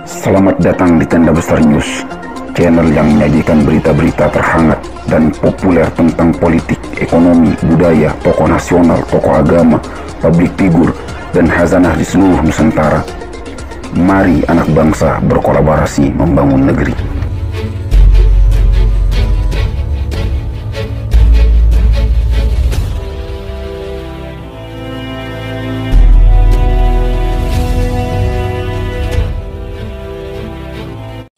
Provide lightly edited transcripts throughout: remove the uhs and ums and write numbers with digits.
Selamat datang di Tenda Besar News, channel yang menyajikan berita-berita terhangat dan populer tentang politik, ekonomi, budaya, tokoh nasional, tokoh agama, publik figur, dan khazanah di seluruh Nusantara. Mari anak bangsa berkolaborasi membangun negeri.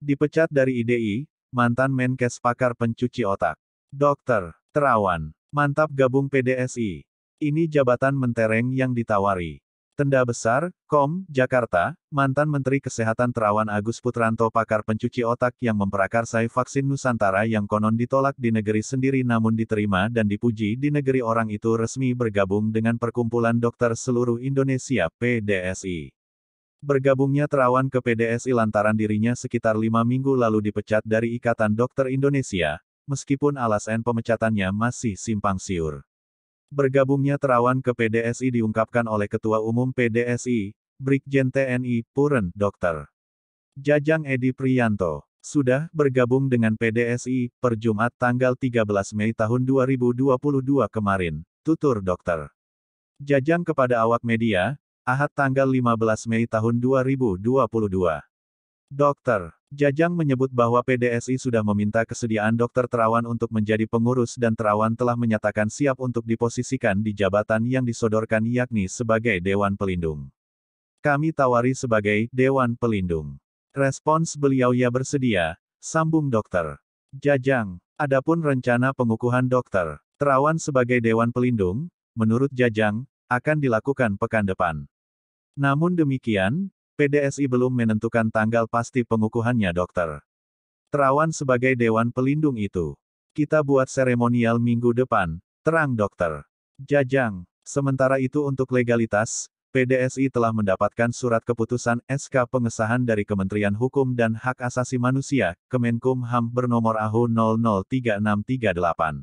Dipecat dari IDI, mantan Menkes pakar pencuci otak. Dr. Terawan, mantap gabung PDSI. Ini jabatan mentereng yang ditawari. Tenda Besar, Jakarta, mantan Menteri Kesehatan Terawan Agus Putranto pakar pencuci otak yang memprakarsai vaksin Nusantara yang konon ditolak di negeri sendiri namun diterima dan dipuji di negeri orang itu resmi bergabung dengan Perkumpulan Dokter Seluruh Indonesia (PDSI). Bergabungnya Terawan ke PDSI lantaran dirinya sekitar 5 minggu lalu dipecat dari Ikatan Dokter Indonesia, meskipun alasan pemecatannya masih simpang siur. Bergabungnya Terawan ke PDSI diungkapkan oleh Ketua Umum PDSI, Brigjen TNI Purn Dr. Jajang Edi Priyanto, sudah bergabung dengan PDSI per Jumat tanggal 13 Mei tahun 2022 kemarin, tutur Dr. Jajang kepada awak media, Ahad tanggal 15 Mei tahun 2022. Dr. Jajang menyebut bahwa PDSI sudah meminta kesediaan Dr. Terawan untuk menjadi pengurus dan Terawan telah menyatakan siap untuk diposisikan di jabatan yang disodorkan yakni sebagai Dewan Pelindung. Kami tawari sebagai Dewan Pelindung. Respons beliau ya bersedia, sambung Dr. Jajang. Adapun rencana pengukuhan Dr. Terawan sebagai Dewan Pelindung, menurut Jajang, akan dilakukan pekan depan. Namun demikian, PDSI belum menentukan tanggal pasti pengukuhannya Dr. Terawan sebagai Dewan Pelindung itu. Kita buat seremonial minggu depan, terang Dr. Jajang. Sementara itu untuk legalitas, PDSI telah mendapatkan surat keputusan SK pengesahan dari Kementerian Hukum dan Hak Asasi Manusia, Kemenkumham bernomor AHU 003638.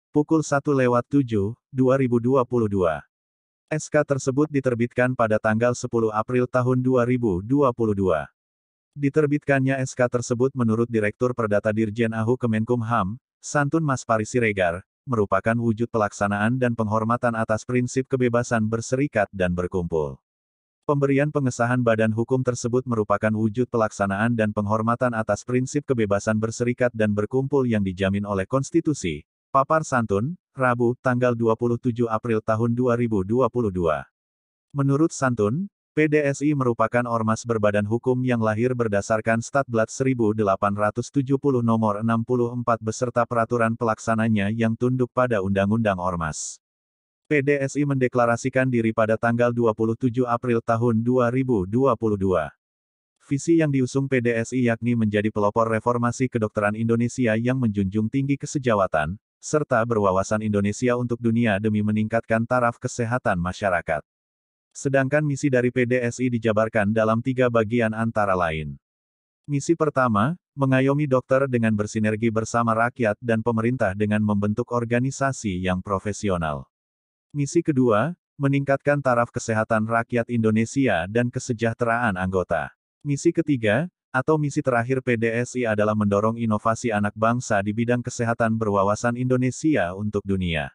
Pukul 1:07, 2022. SK tersebut diterbitkan pada tanggal 10 April tahun 2022. Diterbitkannya SK tersebut menurut Direktur Perdata Dirjen AHU Kemenkumham, Santun Mas Pari Siregar, merupakan wujud pelaksanaan dan penghormatan atas prinsip kebebasan berserikat dan berkumpul. Pemberian pengesahan badan hukum tersebut merupakan wujud pelaksanaan dan penghormatan atas prinsip kebebasan berserikat dan berkumpul yang dijamin oleh konstitusi. Papar Santun, Rabu, tanggal 27 April tahun 2022. Menurut Santun, PDSI merupakan ormas berbadan hukum yang lahir berdasarkan Statblad 1870 nomor 64 beserta peraturan pelaksananya yang tunduk pada Undang-Undang Ormas. PDSI mendeklarasikan diri pada tanggal 27 April tahun 2022. Visi yang diusung PDSI yakni menjadi pelopor reformasi kedokteran Indonesia yang menjunjung tinggi kesejawatan, serta berwawasan Indonesia untuk dunia demi meningkatkan taraf kesehatan masyarakat. Sedangkan misi dari PDSI dijabarkan dalam 3 bagian antara lain. Misi pertama, mengayomi dokter dengan bersinergi bersama rakyat dan pemerintah dengan membentuk organisasi yang profesional. Misi kedua, meningkatkan taraf kesehatan rakyat Indonesia dan kesejahteraan anggota. Misi ketiga, atau misi terakhir PDSI adalah mendorong inovasi anak bangsa di bidang kesehatan berwawasan Indonesia untuk dunia.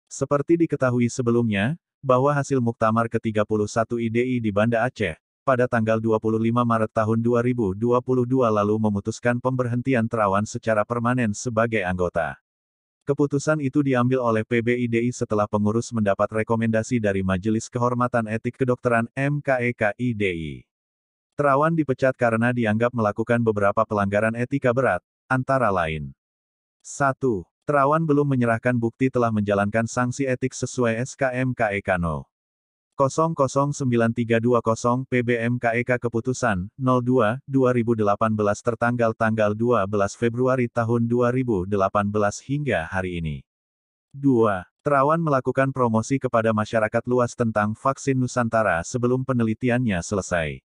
Seperti diketahui sebelumnya, bahwa hasil Muktamar ke-31 IDI di Banda Aceh, pada tanggal 25 Maret tahun 2022 lalu memutuskan pemberhentian Terawan secara permanen sebagai anggota. Keputusan itu diambil oleh PBIDI setelah pengurus mendapat rekomendasi dari Majelis Kehormatan Etik Kedokteran (MKEK) IDI. Terawan dipecat karena dianggap melakukan beberapa pelanggaran etika berat, antara lain. 1. Terawan belum menyerahkan bukti telah menjalankan sanksi etik sesuai SK MKEK No. 009320 PBMKEK Keputusan 02/2018 tertanggal tanggal 12 Februari tahun 2018 hingga hari ini. 2. Terawan melakukan promosi kepada masyarakat luas tentang vaksin Nusantara sebelum penelitiannya selesai.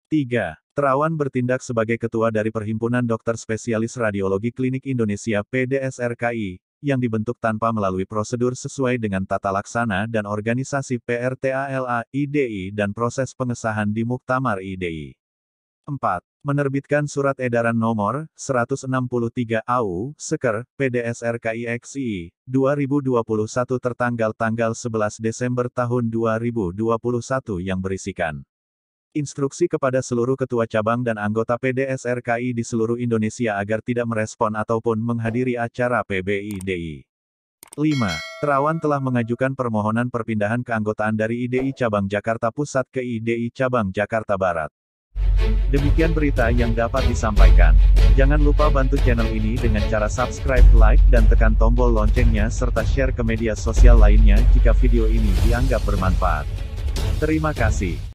3. Terawan bertindak sebagai ketua dari Perhimpunan Dokter Spesialis Radiologi Klinik Indonesia (PDSRKI), yang dibentuk tanpa melalui prosedur sesuai dengan tata laksana dan organisasi PRTALA IDI dan proses pengesahan di Muktamar IDI. 4. Menerbitkan Surat Edaran Nomor 163 AU, Seker, PDSRKIXI, 2021 tertanggal 11 Desember tahun 2021 yang berisikan instruksi kepada seluruh ketua cabang dan anggota PDSRKI di seluruh Indonesia agar tidak merespon ataupun menghadiri acara PBIDI. 5. Terawan telah mengajukan permohonan perpindahan keanggotaan dari IDI Cabang Jakarta Pusat ke IDI Cabang Jakarta Barat. Demikian berita yang dapat disampaikan. Jangan lupa bantu channel ini dengan cara subscribe, like, dan tekan tombol loncengnya serta share ke media sosial lainnya jika video ini dianggap bermanfaat. Terima kasih.